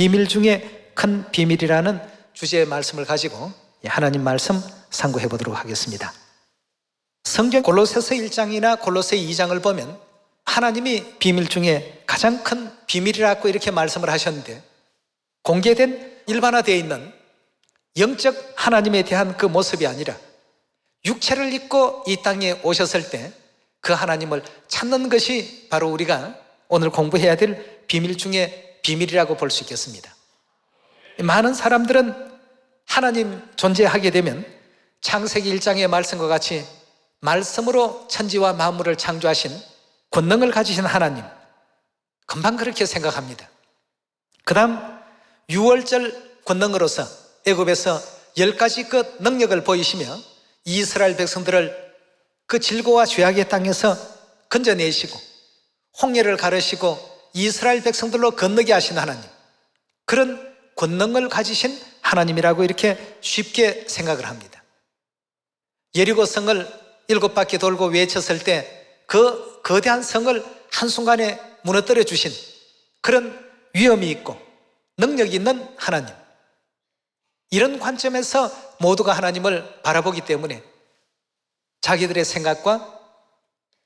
비밀 중에 큰 비밀이라는 주제의 말씀을 가지고 하나님 말씀 상고해 보도록 하겠습니다. 성경 골로새서 1장이나 골로새 2장을 보면 하나님이 비밀 중에 가장 큰 비밀이라고 이렇게 말씀을 하셨는데, 공개된 일반화되어 있는 영적 하나님에 대한 그 모습이 아니라 육체를 입고 이 땅에 오셨을 때 그 하나님을 찾는 것이 바로 우리가 오늘 공부해야 될 비밀 중에 비밀이라고 볼 수 있겠습니다. 많은 사람들은 하나님 존재하게 되면 창세기 1장의 말씀과 같이 말씀으로 천지와 만물을 창조하신 권능을 가지신 하나님, 금방 그렇게 생각합니다. 그 다음 6월절 권능으로서 애굽에서 10가지 그 능력을 보이시며 이스라엘 백성들을 그 질고와 죄악의 땅에서 건져내시고 홍해를 가르시고 이스라엘 백성들로 건너게 하신 하나님, 그런 권능을 가지신 하나님이라고 이렇게 쉽게 생각을 합니다. 여리고 성을 7바퀴 돌고 외쳤을 때 그 거대한 성을 한순간에 무너뜨려 주신 그런 위엄이 있고 능력이 있는 하나님, 이런 관점에서 모두가 하나님을 바라보기 때문에 자기들의 생각과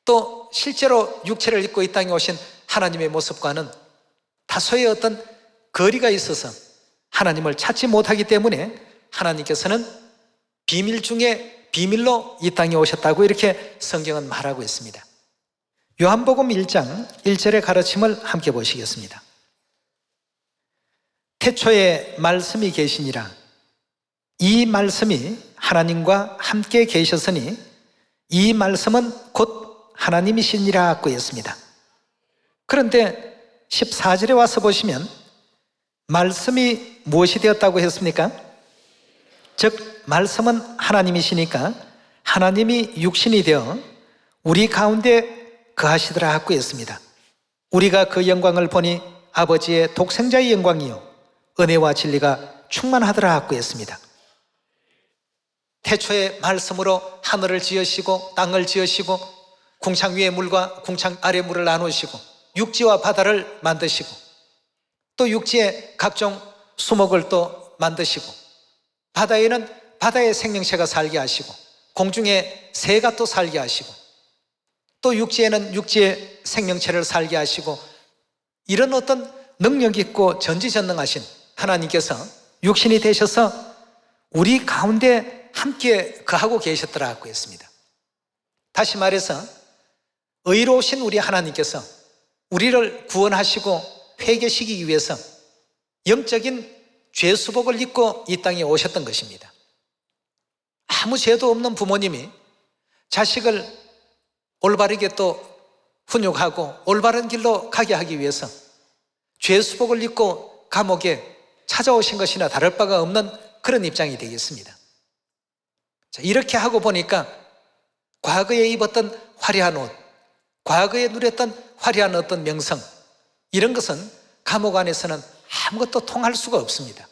또 실제로 육체를 입고 이 땅에 오신 하나님의 모습과는 다소의 어떤 거리가 있어서 하나님을 찾지 못하기 때문에 하나님께서는 비밀 중에 비밀로 이 땅에 오셨다고 이렇게 성경은 말하고 있습니다. 요한복음 1장 1절의 가르침을 함께 보시겠습니다. 태초에 말씀이 계시니라. 이 말씀이 하나님과 함께 계셨으니 이 말씀은 곧 하나님이시니라고 했습니다. 그런데 14절에 와서 보시면 말씀이 무엇이 되었다고 했습니까? 즉 말씀은 하나님이시니까 하나님이 육신이 되어 우리 가운데 거하시더라고 했습니다. 우리가 그 영광을 보니 아버지의 독생자의 영광이요 은혜와 진리가 충만하더라고 했습니다. 태초에 말씀으로 하늘을 지으시고 땅을 지으시고 궁창 위의 물과 궁창 아래 물을 나누시고 육지와 바다를 만드시고 또 육지에 각종 수목을 또 만드시고 바다에는 바다의 생명체가 살게 하시고 공중에 새가 또 살게 하시고 또 육지에는 육지의 생명체를 살게 하시고, 이런 어떤 능력 있고 전지전능하신 하나님께서 육신이 되셔서 우리 가운데 함께 거하고 계셨더라고 했습니다. 다시 말해서 의로우신 우리 하나님께서 우리를 구원하시고 회개시키기 위해서 영적인 죄수복을 입고 이 땅에 오셨던 것입니다. 아무 죄도 없는 부모님이 자식을 올바르게 또 훈육하고 올바른 길로 가게 하기 위해서 죄수복을 입고 감옥에 찾아오신 것이나 다를 바가 없는 그런 입장이 되겠습니다. 자, 이렇게 하고 보니까 과거에 입었던 화려한 옷, 과거에 누렸던 화려한 어떤 명성, 이런 것은 감옥 안에서는 아무것도 통할 수가 없습니다.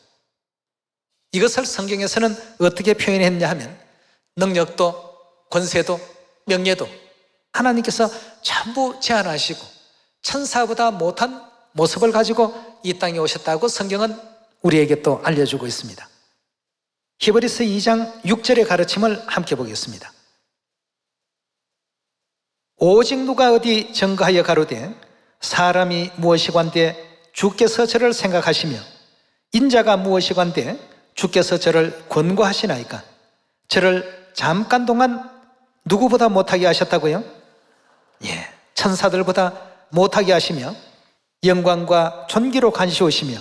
이것을 성경에서는 어떻게 표현했냐 하면 능력도 권세도 명예도 하나님께서 전부 제한하시고 천사보다 못한 모습을 가지고 이 땅에 오셨다고 성경은 우리에게 또 알려주고 있습니다. 히브리서 2장 6절의 가르침을 함께 보겠습니다. 오직 누가 어디 증거하여 가로되 사람이 무엇이관대 주께서 저를 생각하시며 인자가 무엇이관대 주께서 저를 권고하시나이까. 저를 잠깐 동안 누구보다 못하게 하셨다고요? 예, 천사들보다 못하게 하시며 영광과 존귀로 간시오시며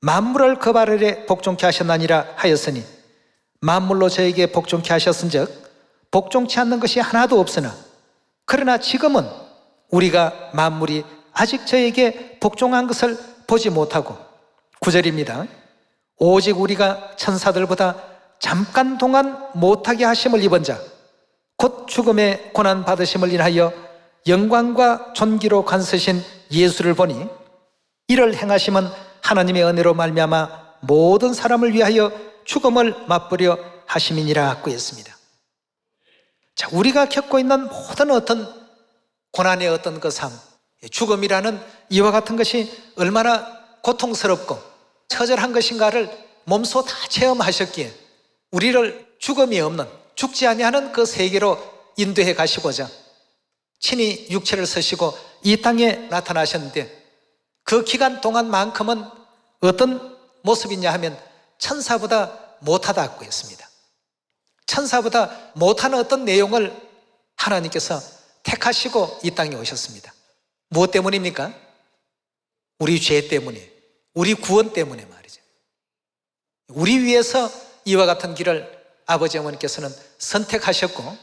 만물을 그 발 아래 복종케 하셨나니라 하였으니 만물로 저에게 복종케 하셨은즉 복종치 않는 것이 하나도 없으나 그러나 지금은 우리가 만물이 아직 저에게 복종한 것을 보지 못하고, 9절입니다. 오직 우리가 천사들보다 잠깐 동안 못하게 하심을 입은 자 곧 죽음의 고난 받으심을 인하여 영광과 존귀로 간서신 예수를 보니 이를 행하심은 하나님의 은혜로 말미암아 모든 사람을 위하여 죽음을 맛보려 하심이니라고 했습니다. 자, 우리가 겪고 있는 모든 어떤 고난의 어떤 그 삶, 죽음이라는 이와 같은 것이 얼마나 고통스럽고 처절한 것인가를 몸소 다 체험하셨기에 우리를 죽음이 없는, 죽지 아니하는 그 세계로 인도해 가시고자 친히 육체를 쓰시고 이 땅에 나타나셨는데, 그 기간 동안만큼은 어떤 모습이냐 하면 천사보다 못하다고 했습니다. 천사보다 못한 어떤 내용을 하나님께서 택하시고 이 땅에 오셨습니다. 무엇 때문입니까? 우리 죄 때문에, 우리 구원 때문에 말이죠. 우리 위해서 이와 같은 길을 아버지 어머니께서는 선택하셨고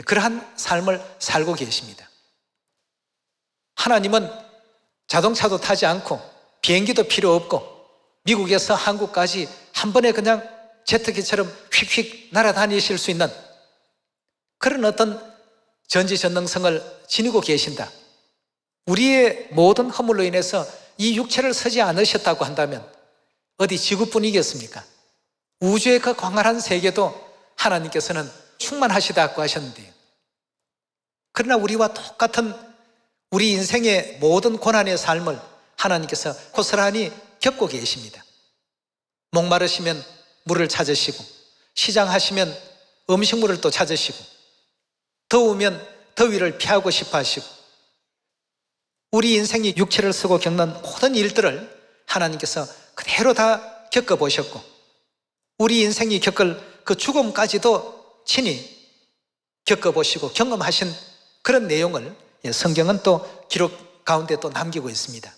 그러한 삶을 살고 계십니다. 하나님은 자동차도 타지 않고 비행기도 필요 없고 미국에서 한국까지 한 번에 그냥 제트기처럼 휙휙 날아다니실 수 있는 그런 어떤 전지전능성을 지니고 계신다. 우리의 모든 허물로 인해서 이 육체를 쓰지 않으셨다고 한다면 어디 지구뿐이겠습니까? 우주의 그 광활한 세계도 하나님께서는 충만하시다고 하셨는데요. 그러나 우리와 똑같은 우리 인생의 모든 고난의 삶을 하나님께서 고스란히 겪고 계십니다. 목마르시면 물을 찾으시고, 시장하시면 음식물을 또 찾으시고, 더우면 더위를 피하고 싶어 하시고, 우리 인생이 육체를 쓰고 겪는 모든 일들을 하나님께서 그대로 다 겪어보셨고, 우리 인생이 겪을 그 죽음까지도 친히 겪어보시고 경험하신 그런 내용을 성경은 또 기록 가운데 또 남기고 있습니다.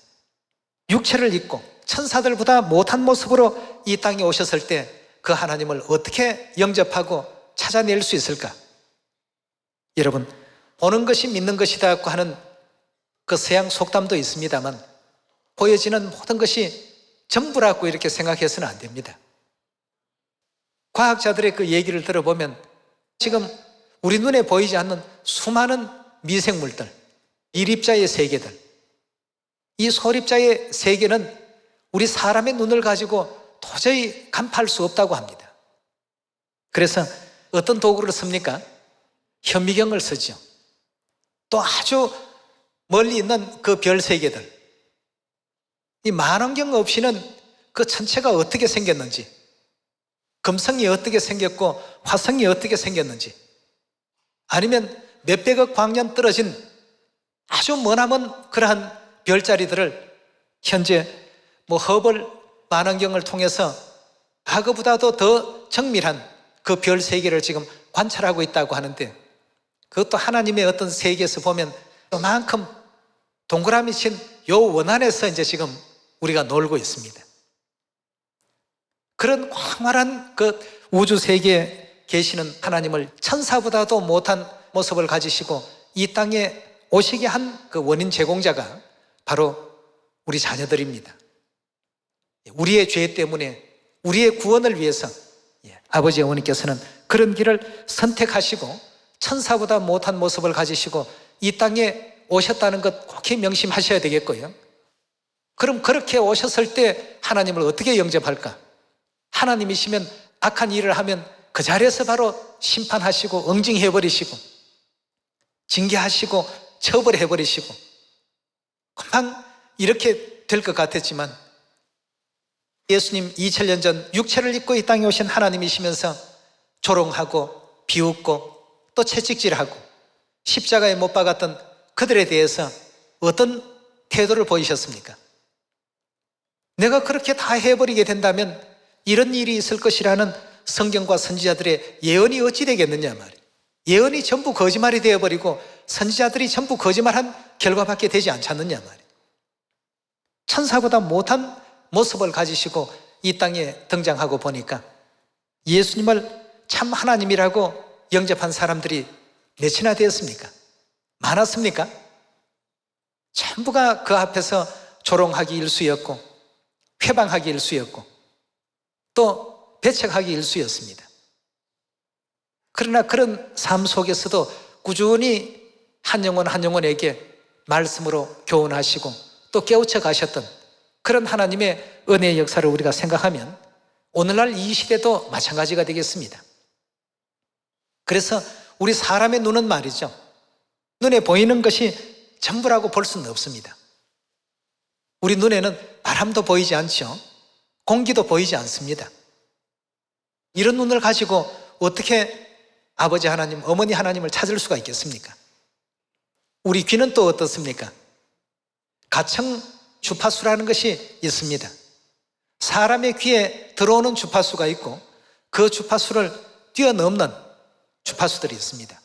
육체를 입고 천사들보다 못한 모습으로 이 땅에 오셨을 때 그 하나님을 어떻게 영접하고 찾아낼 수 있을까? 여러분, 보는 것이 믿는 것이다 하는 그 서양 속담도 있습니다만 보여지는 모든 것이 전부라고 이렇게 생각해서는 안 됩니다. 과학자들의 그 얘기를 들어보면 지금 우리 눈에 보이지 않는 수많은 미생물들, 일입자의 세계들, 이 소립자의 세계는 우리 사람의 눈을 가지고 도저히 간파할 수 없다고 합니다. 그래서 어떤 도구를 씁니까? 현미경을 쓰죠. 또 아주 멀리 있는 그 별 세계들, 이 망원경 없이는 그 천체가 어떻게 생겼는지, 금성이 어떻게 생겼고 화성이 어떻게 생겼는지, 아니면 몇백억 광년 떨어진 아주 머나먼 그러한 별자리들을 현재 허블 망원경을 통해서 과거보다도 더 정밀한 그 별 세계를 지금 관찰하고 있다고 하는데, 그것도 하나님의 어떤 세계에서 보면 요만큼 동그라미 친 요 원안에서 이제 지금 우리가 놀고 있습니다. 그런 광활한 그 우주 세계에 계시는 하나님을 천사보다도 못한 모습을 가지시고 이 땅에 오시게 한 그 원인 제공자가 바로 우리 자녀들입니다. 우리의 죄 때문에 우리의 구원을 위해서 아버지 어머니께서는 그런 길을 선택하시고 천사보다 못한 모습을 가지시고 이 땅에 오셨다는 것 꼭 명심하셔야 되겠고요. 그럼 그렇게 오셨을 때 하나님을 어떻게 영접할까? 하나님이시면 악한 일을 하면 그 자리에서 바로 심판하시고 응징해버리시고 징계하시고 처벌해버리시고 금방 이렇게 될 것 같았지만 예수님 2000년 전 육체를 입고 이 땅에 오신 하나님이시면서 조롱하고 비웃고 또 채찍질하고 십자가에 못 박았던 그들에 대해서 어떤 태도를 보이셨습니까? 내가 그렇게 다 해버리게 된다면 이런 일이 있을 것이라는 성경과 선지자들의 예언이 어찌 되겠느냐 말이에요. 예언이 전부 거짓말이 되어버리고 선지자들이 전부 거짓말한 결과밖에 되지 않지 않느냐 말이에요. 천사보다 못한 모습을 가지시고 이 땅에 등장하고 보니까 예수님을 참 하나님이라고 영접한 사람들이 몇이나 되었습니까? 많았습니까? 전부가 그 앞에서 조롱하기 일쑤였고 회방하기 일쑤였고 또 배척하기 일쑤였습니다. 그러나 그런 삶 속에서도 꾸준히 한 영혼 한 영혼에게 말씀으로 교훈하시고 또 깨우쳐 가셨던 그런 하나님의 은혜의 역사를 우리가 생각하면 오늘날 이 시대도 마찬가지가 되겠습니다. 그래서 우리 사람의 눈은 말이죠, 눈에 보이는 것이 전부라고 볼 수는 없습니다. 우리 눈에는 바람도 보이지 않죠. 공기도 보이지 않습니다. 이런 눈을 가지고 어떻게 아버지 하나님, 어머니 하나님을 찾을 수가 있겠습니까? 우리 귀는 또 어떻습니까? 가청 주파수라는 것이 있습니다. 사람의 귀에 들어오는 주파수가 있고 그 주파수를 뛰어넘는 주파수들이 있습니다.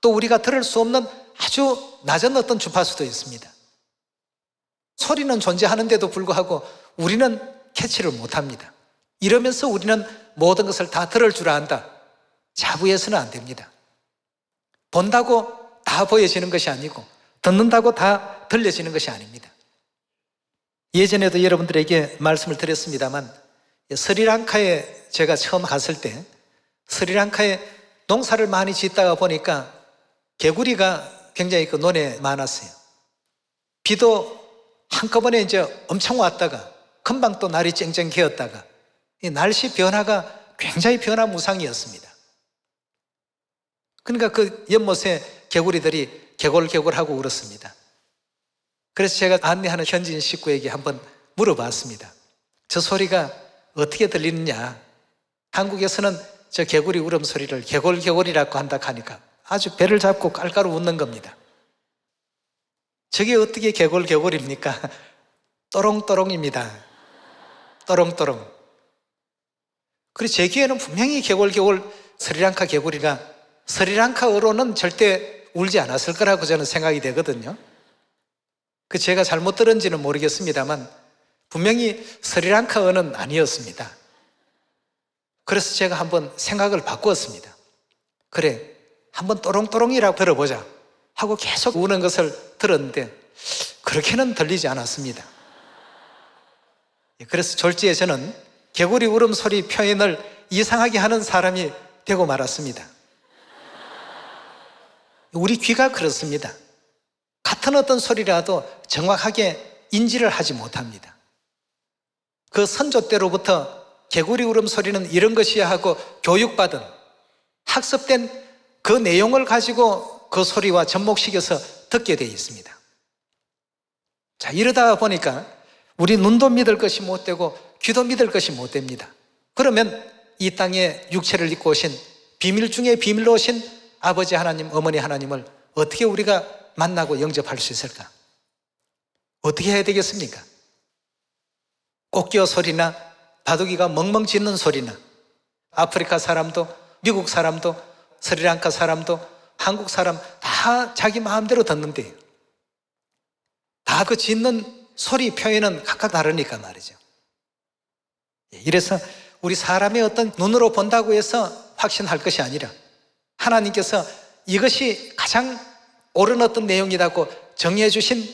또 우리가 들을 수 없는 아주 낮은 어떤 주파수도 있습니다. 소리는 존재하는데도 불구하고 우리는 캐치를 못합니다. 이러면서 우리는 모든 것을 다 들을 줄 안다. 자부해서는 안 됩니다. 본다고 다 보여지는 것이 아니고 듣는다고 다 들려지는 것이 아닙니다. 예전에도 여러분들에게 말씀을 드렸습니다만 스리랑카에 제가 처음 갔을 때 스리랑카에 농사를 많이 짓다가 보니까 개구리가 굉장히 그 논에 많았어요. 비도 한꺼번에 이제 엄청 왔다가 금방 또 날이 쨍쨍 개었다가 이 날씨 변화가 굉장히 변화무쌍이었습니다. 그러니까 그 연못에 개구리들이 개골개골하고 울었습니다. 그래서 제가 안내하는 현지인 식구에게 한번 물어봤습니다. 저 소리가 어떻게 들리느냐? 한국에서는 저 개구리 울음소리를 개골개골이라고 한다 하니까 아주 배를 잡고 깔깔 웃는 겁니다. 저게 어떻게 개골개골입니까? 또롱또롱입니다. 또롱또롱. 그리고 제 귀에는 분명히 개골개골 스리랑카 개구리가 스리랑카어로는 절대 울지 않았을 거라고 저는 생각이 되거든요. 그 제가 잘못 들은지는 모르겠습니다만 분명히 스리랑카어는 아니었습니다. 그래서 제가 한번 생각을 바꾸었습니다. 그래, 한번 또롱또롱이라고 들어보자 하고 계속 우는 것을 들었는데 그렇게는 들리지 않았습니다. 그래서 졸지에 저는 개구리 울음소리 표현을 이상하게 하는 사람이 되고 말았습니다. 우리 귀가 그렇습니다. 같은 어떤 소리라도 정확하게 인지를 하지 못합니다. 그 선조 때로부터 개구리 울음소리는 이런 것이야 하고 교육받은 학습된 그 내용을 가지고 그 소리와 접목시켜서 듣게 되어 있습니다. 자, 이러다 보니까 우리 눈도 믿을 것이 못 되고 귀도 믿을 것이 못 됩니다. 그러면 이 땅에 육체를 입고 오신 비밀 중에 비밀로 오신 아버지 하나님, 어머니 하나님을 어떻게 우리가 만나고 영접할 수 있을까? 어떻게 해야 되겠습니까? 꽃기어 소리나 바둑이가 멍멍 짖는 소리나 아프리카 사람도 미국 사람도 스리랑카 사람도 한국 사람 다 자기 마음대로 듣는데요. 다 그 짖는 소리 표현은 각각 다르니까 말이죠. 이래서 우리 사람의 어떤 눈으로 본다고 해서 확신할 것이 아니라 하나님께서 이것이 가장 옳은 어떤 내용이라고 정해 주신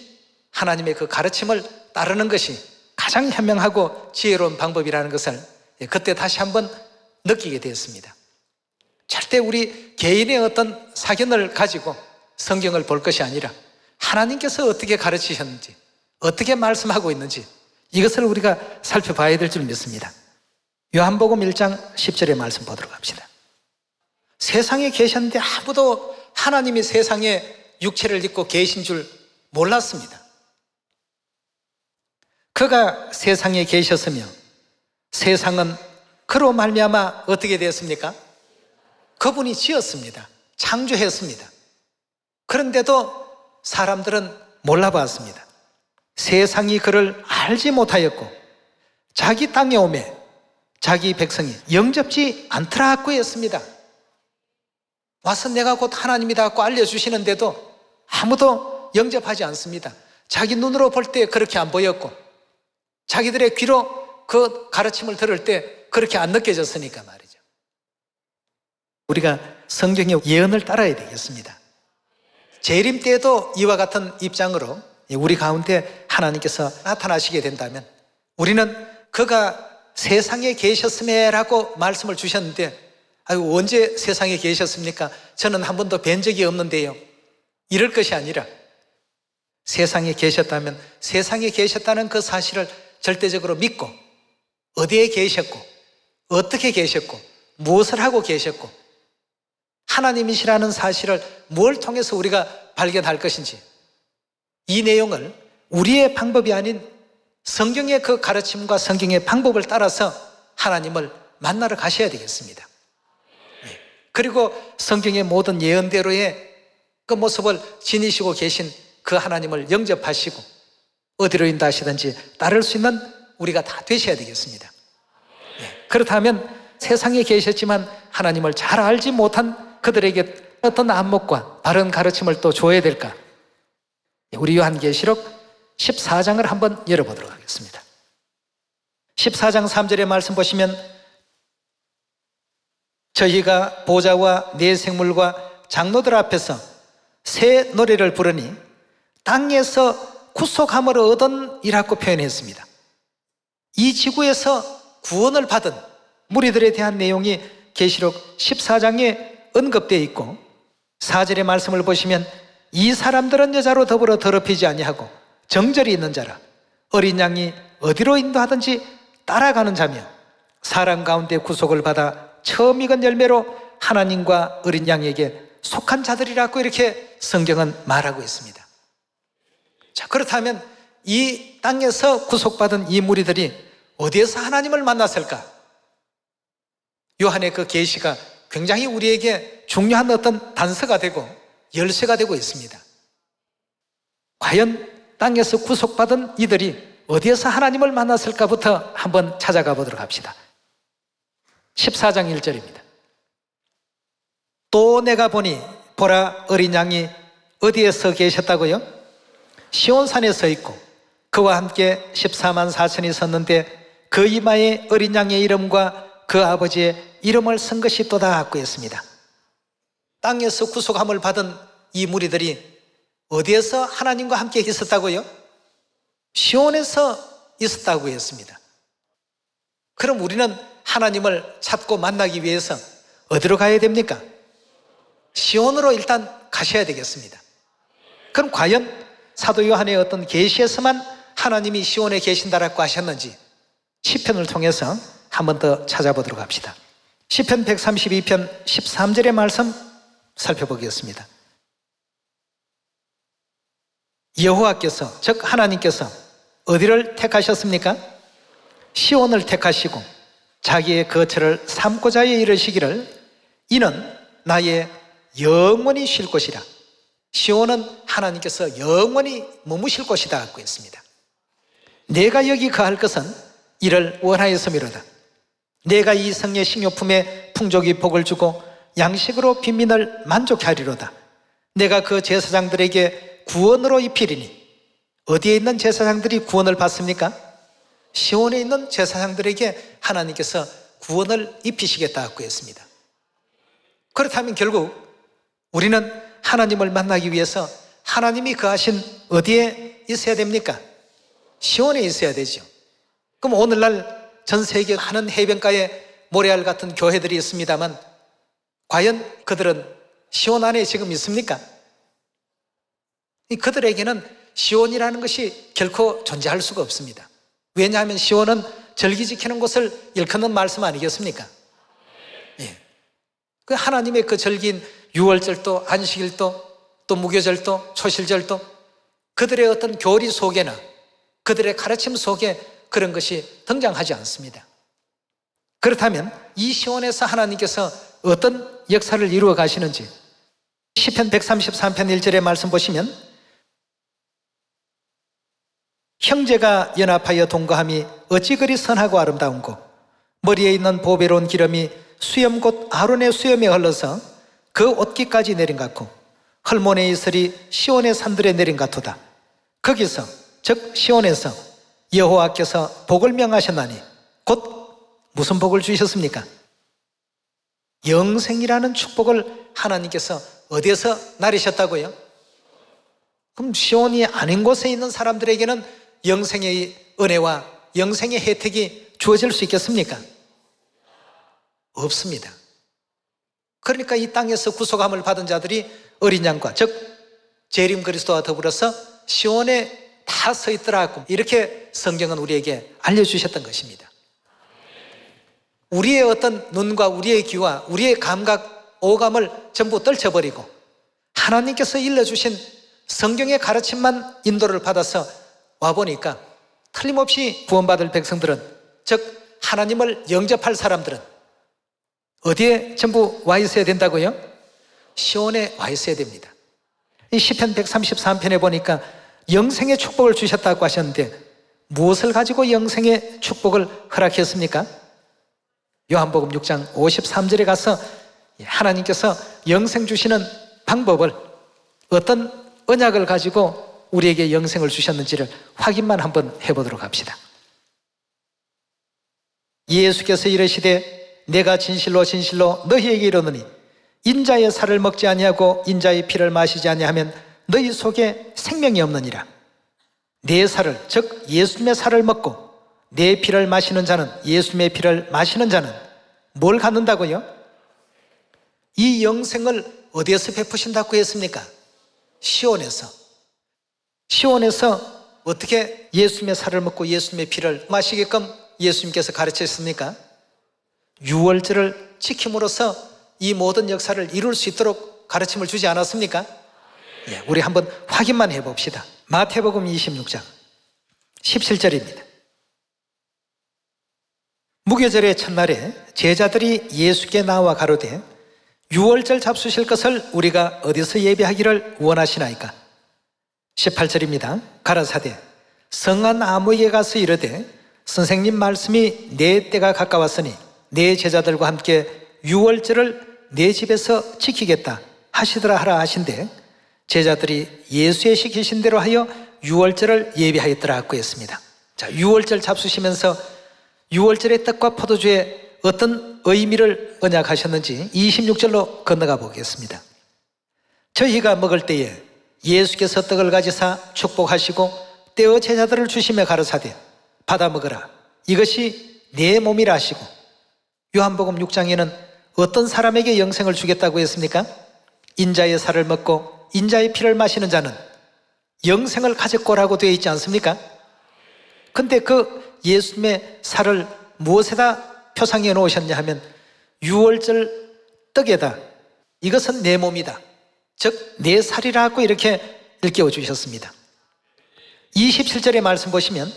하나님의 그 가르침을 따르는 것이 가장 현명하고 지혜로운 방법이라는 것을 그때 다시 한번 느끼게 되었습니다. 절대 우리 개인의 어떤 사견을 가지고 성경을 볼 것이 아니라 하나님께서 어떻게 가르치셨는지, 어떻게 말씀하고 있는지 이것을 우리가 살펴봐야 될 줄 믿습니다. 요한복음 1장 10절의 말씀 보도록 합시다. 세상에 계셨는데 아무도 하나님이 세상에 육체를 입고 계신 줄 몰랐습니다. 그가 세상에 계셨으며 세상은 그로 말미암아 어떻게 되었습니까? 그분이 지었습니다. 창조했습니다. 그런데도 사람들은 몰라봤습니다. 세상이 그를 알지 못하였고 자기 땅에 오매 자기 백성이 영접지 않더라고 했습니다. 와서 내가 곧 하나님이다 고 알려주시는데도 아무도 영접하지 않습니다. 자기 눈으로 볼 때 그렇게 안 보였고 자기들의 귀로 그 가르침을 들을 때 그렇게 안 느껴졌으니까 말이죠. 우리가 성경의 예언을 따라야 되겠습니다. 재림 때에도 이와 같은 입장으로 우리 가운데 하나님께서 나타나시게 된다면 우리는 그가 세상에 계셨음에라고 말씀을 주셨는데 아유 언제 세상에 계셨습니까? 저는 한 번도 뵌 적이 없는데요. 이럴 것이 아니라 세상에 계셨다면 세상에 계셨다는 그 사실을 절대적으로 믿고 어디에 계셨고 어떻게 계셨고 무엇을 하고 계셨고 하나님이시라는 사실을 뭘 통해서 우리가 발견할 것인지 이 내용을 우리의 방법이 아닌 성경의 그 가르침과 성경의 방법을 따라서 하나님을 만나러 가셔야 되겠습니다. 그리고 성경의 모든 예언대로의 그 모습을 지니시고 계신 그 하나님을 영접하시고 어디로 인도하시든지 따를 수 있는 우리가 다 되셔야 되겠습니다. 그렇다면 세상에 계셨지만 하나님을 잘 알지 못한 그들에게 어떤 안목과 바른 가르침을 또 줘야 될까? 우리 요한계시록 14장을 한번 열어보도록 하겠습니다. 14장 3절의 말씀 보시면 저희가 보좌와 네 생물과 장로들 앞에서 새 노래를 부르니 땅에서 구속함을 얻은 이라고 표현했습니다. 이 지구에서 구원을 받은 무리들에 대한 내용이 계시록 14장에 언급되어 있고 4절의 말씀을 보시면 이 사람들은 여자로 더불어 더럽히지 아니하고 정절이 있는 자라 어린 양이 어디로 인도하든지 따라가는 자며 사람 가운데 구속을 받아 처음 익은 열매로 하나님과 어린 양에게 속한 자들이라고 이렇게 성경은 말하고 있습니다. 자, 그렇다면 이 땅에서 구속받은 이 무리들이 어디에서 하나님을 만났을까? 요한의 그 계시가 굉장히 우리에게 중요한 어떤 단서가 되고 열쇠가 되고 있습니다. 과연 땅에서 구속받은 이들이 어디에서 하나님을 만났을까부터 한번 찾아가 보도록 합시다. 14장 1절입니다. 또 내가 보니 보라 어린 양이 어디에 서 계셨다고요? 시온산에 서 있고 그와 함께 14만 4천이 섰는데 그 이마에 어린 양의 이름과 그 아버지의 이름을 쓴 것이 또다 갖고 있습니다. 땅에서 구속함을 받은 이 무리들이 어디에서 하나님과 함께 있었다고요? 시온에서 있었다고 했습니다. 그럼 우리는 하나님을 찾고 만나기 위해서 어디로 가야 됩니까? 시온으로 일단 가셔야 되겠습니다. 그럼 과연 사도 요한의 어떤 계시에서만 하나님이 시온에 계신다라고 하셨는지 시편을 통해서 한 번 더 찾아보도록 합시다. 시편 132편 13절의 말씀 살펴보겠습니다. 여호와께서 즉 하나님께서 어디를 택하셨습니까? 시온을 택하시고 자기의 거처를 삼고자 이르시기를 이는 나의 영원히 쉴 곳이라. 시온은 하나님께서 영원히 머무실 곳이다 갖고 있습니다. 내가 여기 거할 것은 이를 원하였음이로다. 내가 이 성의 식료품에 풍족히 복을 주고 양식으로 빈민을 만족케 하리로다. 내가 그 제사장들에게 구원으로 입히리니. 어디에 있는 제사장들이 구원을 받습니까? 시온에 있는 제사장들에게 하나님께서 구원을 입히시겠다 갖고 했습니다. 그렇다면 결국 우리는 하나님을 만나기 위해서 하나님이 거하신 어디에 있어야 됩니까? 시온에 있어야 되죠. 그럼 오늘날 전 세계 많은 해변가에 모래알 같은 교회들이 있습니다만 과연 그들은 시온 안에 지금 있습니까? 그들에게는 시온이라는 것이 결코 존재할 수가 없습니다. 왜냐하면 시온은 절기 지키는 곳을 일컫는 말씀 아니겠습니까? 예. 그 하나님의 그 절기인 유월절도, 안식일도, 또 무교절도, 초실절도 그들의 어떤 교리 속에나 그들의 가르침 속에 그런 것이 등장하지 않습니다. 그렇다면 이 시온에서 하나님께서 어떤 역사를 이루어 가시는지 시편 133편 1절의 말씀 보시면 형제가 연합하여 동거함이 어찌 그리 선하고 아름다운고 머리에 있는 보배로운 기름이 수염 곧 아론의 수염에 흘러서 그 옷깃까지 내린 같고 헐몬의 이슬이 시온의 산들에 내린 같도다. 거기서 즉 시온에서 여호와께서 복을 명하셨나니 곧 무슨 복을 주셨습니까? 영생이라는 축복을 하나님께서 어디에서 나리셨다고요? 그럼 시온이 아닌 곳에 있는 사람들에게는 영생의 은혜와 영생의 혜택이 주어질 수 있겠습니까? 없습니다. 그러니까 이 땅에서 구속함을 받은 자들이 어린 양과 즉 재림 그리스도와 더불어서 시온에 다 서 있더라고 이렇게 성경은 우리에게 알려주셨던 것입니다. 우리의 어떤 눈과 우리의 귀와 우리의 감각, 오감을 전부 떨쳐버리고 하나님께서 일러주신 성경의 가르침만 인도를 받아서 와보니까 틀림없이 구원받을 백성들은, 즉 하나님을 영접할 사람들은 어디에 전부 와 있어야 된다고요? 시온에 와 있어야 됩니다. 이 시편 133편에 보니까 영생의 축복을 주셨다고 하셨는데 무엇을 가지고 영생의 축복을 허락했습니까? 요한복음 6장 53절에 가서 하나님께서 영생 주시는 방법을, 어떤 언약을 가지고 우리에게 영생을 주셨는지를 확인만 한번 해보도록 합시다. 예수께서 이르시되 내가 진실로 진실로 너희에게 이르노니 인자의 살을 먹지 아니하고 인자의 피를 마시지 아니하면 너희 속에 생명이 없느니라. 내 살을, 즉 예수님의 살을 먹고 내 피를 마시는 자는, 예수님의 피를 마시는 자는 뭘 갖는다고요? 이 영생을 어디에서 베푸신다고 했습니까? 시온에서. 시온에서 어떻게 예수님의 살을 먹고 예수님의 피를 마시게끔 예수님께서 가르치셨습니까? 유월절을 지킴으로써 이 모든 역사를 이룰 수 있도록 가르침을 주지 않았습니까? 우리 한번 확인만 해봅시다. 마태복음 26장 17절입니다. 무교절의 첫날에 제자들이 예수께 나와 가로되 유월절 잡수실 것을 우리가 어디서 예배하기를 원하시나이까? 18절입니다. 가라사대 성한 아무에게 가서 이르되 선생님 말씀이 내 때가 가까웠으니 내 제자들과 함께 유월절을 내 집에서 지키겠다 하시더라 하라 하신대 제자들이 예수의 시키신 대로 하여 유월절을 예배하였더라고 했습니다. 자, 유월절 잡수시면서 유월절의 떡과 포도주에 어떤 의미를 언약하셨는지 26절로 건너가 보겠습니다. 저희가 먹을 때에 예수께서 떡을 가지사 축복하시고 떼어 제자들을 주시며 가르사대 받아 먹으라 이것이 내 몸이라 하시고, 요한복음 6장에는 어떤 사람에게 영생을 주겠다고 했습니까? 인자의 살을 먹고 인자의 피를 마시는 자는 영생을 가질 거라고 되어 있지 않습니까? 근데 그 예수님의 살을 무엇에다 표상해 놓으셨냐 하면 유월절 떡에다 이것은 내 몸이다, 즉 내 살이라고 이렇게 일깨워 주셨습니다. 27절의 말씀 보시면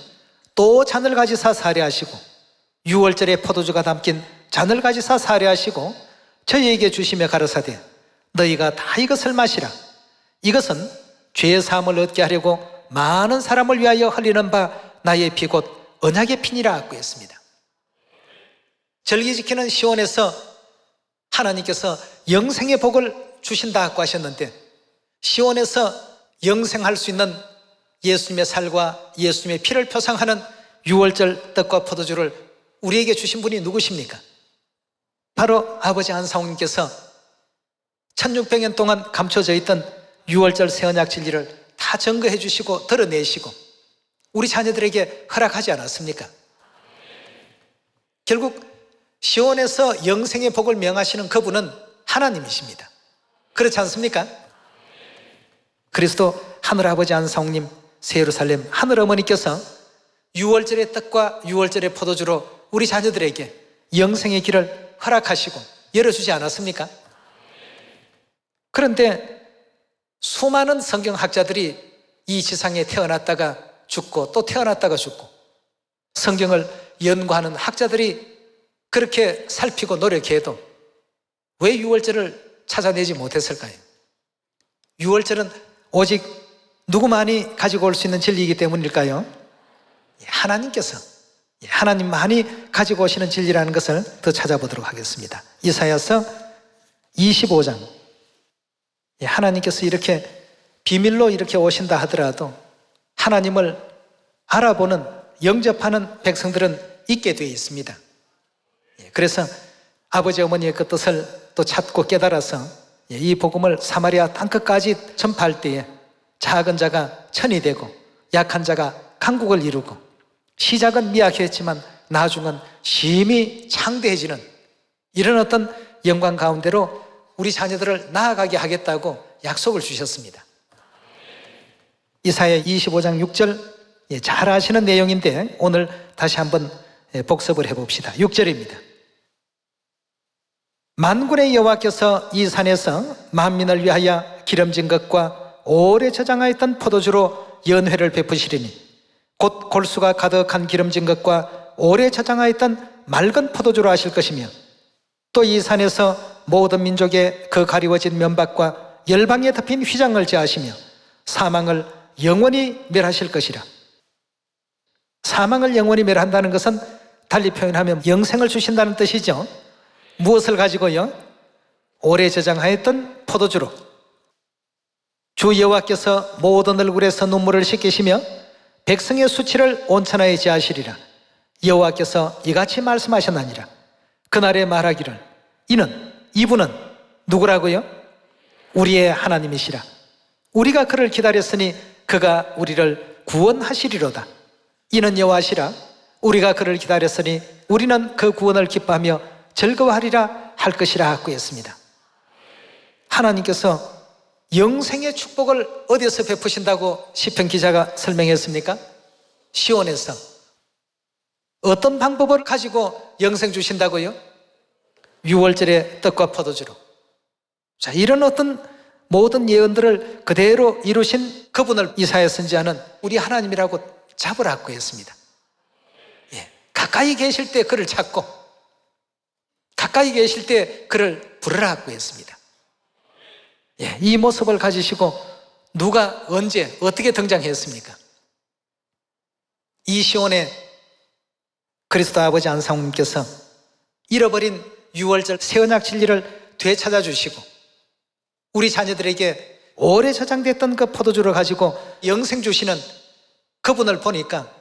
또 잔을 가지사 사례하시고 유월절에 포도주가 담긴 잔을 가지사 사례하시고 저희에게 주시며 가르사대 너희가 다 이것을 마시라. 이것은 죄의 사함을 얻게 하려고 많은 사람을 위하여 흘리는 바 나의 피 곧 언약의 피니라고 했습니다. 절기 지키는 시온에서 하나님께서 영생의 복을 주신다고 하셨는데 시온에서 영생할 수 있는 예수님의 살과 예수님의 피를 표상하는 유월절 떡과 포도주를 우리에게 주신 분이 누구십니까? 바로 아버지 안상홍님께서 1600년 동안 감춰져 있던 유월절 새언약 진리를 다 증거해 주시고 드러내시고 우리 자녀들에게 허락하지 않았습니까? 결국 시온에서 영생의 복을 명하시는 그분은 하나님이십니다. 그렇지 않습니까? 그리스도 하늘아버지 안상홍님, 새예루살렘 하늘어머니께서 유월절의 떡과 유월절의 포도주로 우리 자녀들에게 영생의 길을 허락하시고 열어주지 않았습니까? 그런데 수많은 성경학자들이 이 지상에 태어났다가 죽고 또 태어났다가 죽고 성경을 연구하는 학자들이 그렇게 살피고 노력해도 왜 유월절을 찾아내지 못했을까요? 유월절은 오직 누구만이 가지고 올 수 있는 진리이기 때문일까요? 하나님께서, 하나님만이 가지고 오시는 진리라는 것을 더 찾아보도록 하겠습니다. 이사야서 25장. 하나님께서 이렇게 비밀로 이렇게 오신다 하더라도 하나님을 알아보는, 영접하는 백성들은 있게 되어 있습니다. 그래서 아버지 어머니의 그 뜻을 또 찾고 깨달아서 이 복음을 사마리아 땅끝까지 전파할 때에 작은 자가 천이 되고 약한 자가 강국을 이루고 시작은 미약했지만 나중은 심히 창대해지는 이런 어떤 영광 가운데로 우리 자녀들을 나아가게 하겠다고 약속을 주셨습니다. 이사야 25장 6절 잘 아시는 내용인데 오늘 다시 한번 복습을 해봅시다. 6절입니다. 만군의 여호와께서 이 산에서 만민을 위하여 기름진 것과 오래 저장하였던 포도주로 연회를 베푸시리니 곧 골수가 가득한 기름진 것과 오래 저장하였던 맑은 포도주로 하실 것이며 또 이 산에서 모든 민족의 그 가리워진 면박과 열방에 덮인 휘장을 제하시며 사망을 영원히 멸하실 것이라. 사망을 영원히 멸한다는 것은 달리 표현하면 영생을 주신다는 뜻이죠. 무엇을 가지고요? 오래 저장하였던 포도주로. 주 여호와께서 모든 얼굴에서 눈물을 씻기시며 백성의 수치를 온천하에 제하시리라. 여호와께서 이같이 말씀하셨나니라. 그날에 말하기를 이분은 누구라고요? 우리의 하나님이시라. 우리가 그를 기다렸으니 그가 우리를 구원하시리로다. 이는 여호와시라. 우리가 그를 기다렸으니 우리는 그 구원을 기뻐하며 즐거워하리라 할 것이라 하고 했습니다. 하나님께서 영생의 축복을 어디서 베푸신다고 시편 기자가 설명했습니까? 시온에서. 어떤 방법을 가지고 영생 주신다고요? 6월절의 떡과 포도주로. 자, 이런 어떤 모든 예언들을 그대로 이루신 그분을 이사야 선지자는 우리 하나님이라고 잡으라고 했습니다. 예, 가까이 계실 때 그를 찾고 가까이 계실 때 그를 부르라고 했습니다. 예, 이 모습을 가지시고 누가 언제 어떻게 등장했습니까? 이 시온에 그리스도 아버지 안상우님께서 잃어버린 6월절 새 언약 진리를 되찾아 주시고 우리 자녀들에게 오래 저장됐던 그 포도주를 가지고 영생 주시는 그분을 보니까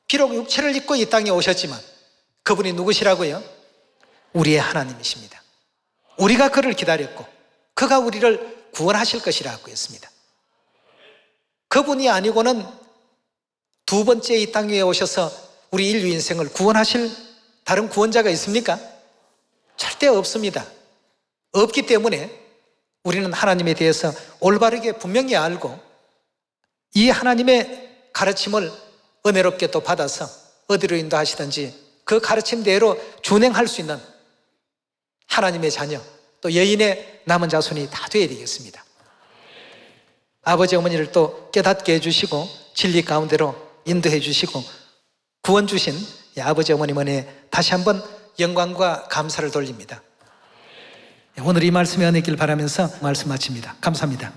비록 육체를 입고 이 땅에 오셨지만 그분이 누구시라고요? 우리의 하나님이십니다. 우리가 그를 기다렸고 그가 우리를 구원하실 것이라고 했습니다. 그분이 아니고는 두 번째 이 땅 위에 오셔서 우리 인류 인생을 구원하실 다른 구원자가 있습니까? 절대 없습니다. 없기 때문에 우리는 하나님에 대해서 올바르게 분명히 알고 이 하나님의 가르침을 은혜롭게 또 받아서 어디로 인도하시든지 그 가르침대로 준행할 수 있는 하나님의 자녀, 또 여인의 남은 자손이 다 되어야 되겠습니다. 아버지 어머니를 또 깨닫게 해주시고 진리 가운데로 인도해 주시고 구원 주신 아버지 어머님 은혜에 다시 한번 영광과 감사를 돌립니다. 오늘 이 말씀이 은혜길 바라면서 말씀 마칩니다. 감사합니다.